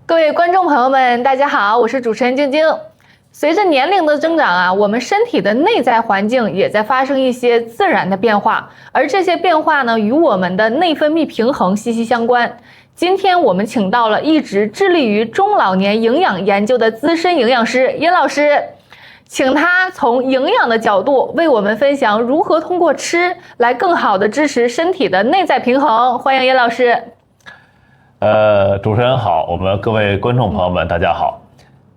各位观众朋友们，大家好，我是主持人晶晶。随着年龄的增长啊，我们身体的内在环境也在发生一些自然的变化，而这些变化呢，与我们的内分泌平衡息息相关。今天我们请到了一直致力于中老年营养研究的资深营养师殷老师，请他从营养的角度为我们分享如何通过吃来更好的支持身体的内在平衡。欢迎殷老师。主持人好，我们各位观众朋友们，大家好，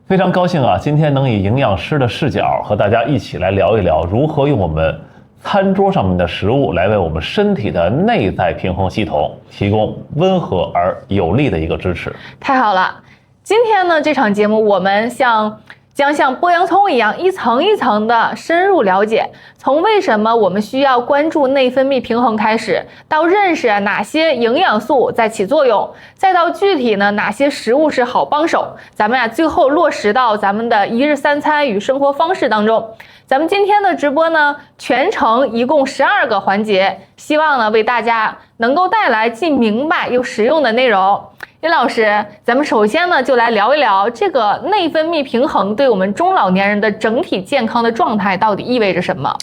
非常高兴啊，今天能以营养师的视角和大家一起来聊一聊如何用我们餐桌上面的食物来为我们身体的内在平衡系统提供温和而有力的一个支持。太好了，今天呢这场节目我们将像剥洋葱一样一层一层的深入了解，从为什么我们需要关注内分泌平衡开始，到认识哪些营养素在起作用，再到具体呢哪些食物是好帮手，咱们最后落实到咱们的一日三餐与生活方式当中。咱们今天的直播呢，全程一共12个环节，希望呢为大家能够带来既明白又实用的内容。殷老师，咱们首先呢就来聊一聊这个内分泌平衡对我们中老年人的整体健康的状态到底意味着什么？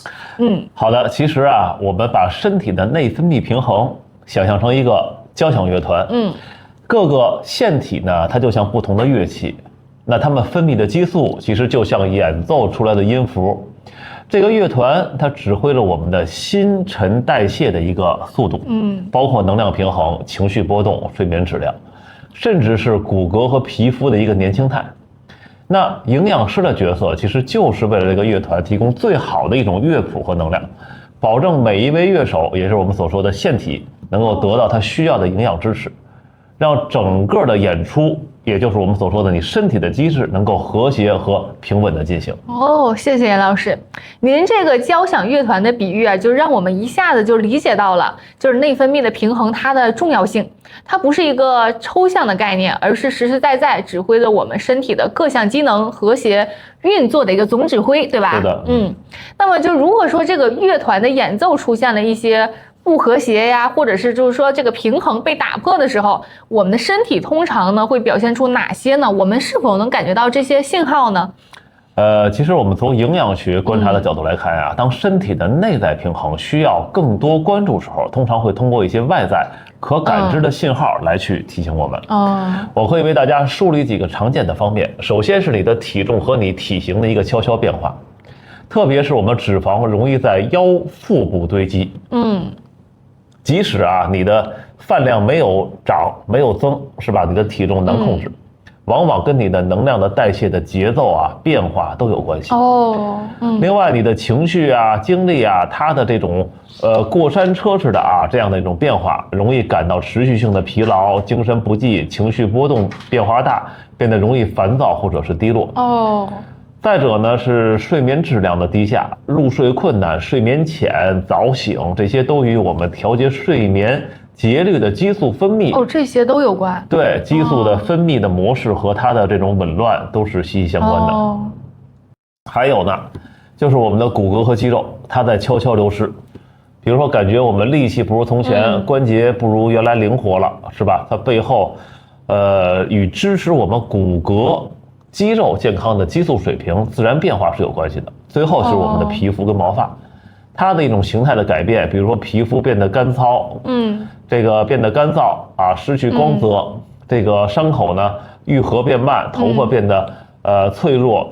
好的，其实啊，我们把身体的内分泌平衡想象成一个交响乐团，各个腺体呢，它就像不同的乐器，那它们分泌的激素其实就像演奏出来的音符。这个乐团它指挥了我们的新陈代谢的一个速度，包括能量平衡、情绪波动、睡眠质量，甚至是骨骼和皮肤的一个年轻态。那营养师的角色其实就是为了这个乐团提供最好的一种乐谱和能量，保证每一位乐手，也是我们所说的腺体，能够得到他需要的营养支持，让整个的演出，也就是我们所说的你身体的机制能够和谐和平稳的进行。谢谢严老师，您这个交响乐团的比喻啊，就让我们一下子就理解到了，就是内分泌的平衡它的重要性。它不是一个抽象的概念，而是实实在在指挥着我们身体的各项机能和谐运作的一个总指挥，对吧？是的。那么就如果说这个乐团的演奏出现了一些不和谐呀，或者是就是说这个平衡被打破的时候，我们的身体通常呢会表现出哪些呢？我们是否能感觉到这些信号呢？其实我们从营养学观察的角度来看啊，当身体的内在平衡需要更多关注时候，通常会通过一些外在可感知的信号来去提醒我们。我可以为大家梳理几个常见的方面。首先是你的体重和你体型的一个悄悄变化，特别是我们脂肪容易在腰腹部堆积。即使啊你的饭量没有涨没有增，是吧？你的体重难控制，往往跟你的能量的代谢的节奏啊变化都有关系。另外你的情绪啊精力啊，它的这种过山车式的啊这样的一种变化，容易感到持续性的疲劳、精神不济、情绪波动变化大，变得容易烦躁或者是低落。再者呢是睡眠质量的低下，入睡困难、睡眠浅、早醒，这些都与我们调节睡眠节律的激素分泌这些都有关。对，激素的分泌的模式和它的这种紊乱都是息息相关的。还有呢就是我们的骨骼和肌肉，它在悄悄流失。比如说感觉我们力气不如从前，关节不如原来灵活了，是吧？它背后与支持我们骨骼肌肉健康的激素水平自然变化是有关系的。最后是我们的皮肤跟毛发，它的一种形态的改变，比如说皮肤变得干燥，这个变得干燥啊，失去光泽，这个伤口呢愈合变慢，头发变得脆弱，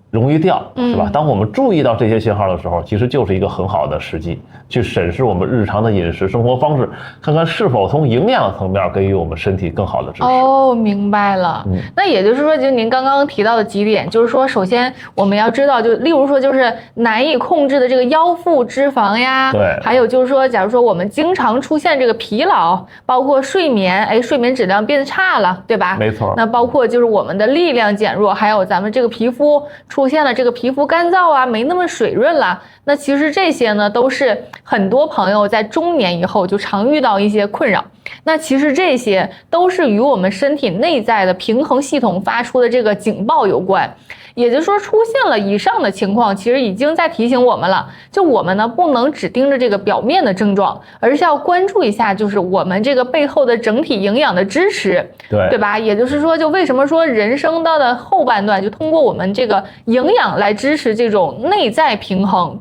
容易掉，是吧？当我们注意到这些信号的时候，其实就是一个很好的时机去审视我们日常的饮食生活方式，看看是否从营养层面给予我们身体更好的支持。明白了。那也就是说，就您刚刚提到的几点，就是说，首先我们要知道，就例如说，就是难以控制的这个腰腹脂肪呀，对，还有就是说，假如说我们经常出现这个疲劳，包括睡眠，睡眠质量变差了，对吧？没错。那包括就是我们的力量减弱，还有咱们这个皮肤出出现了这个皮肤干燥啊，没那么水润了。那其实这些呢，都是很多朋友在中年以后就常遇到一些困扰。那其实这些都是与我们身体内在的平衡系统发出的这个警报有关。也就是说，出现了以上的情况，其实已经在提醒我们了。就我们呢，不能只盯着这个表面的症状，而是要关注一下，就是我们这个背后的整体营养的支持，对吧？也就是说，就为什么说人生的后半段，就通过我们这个营养来支持这种内在平衡。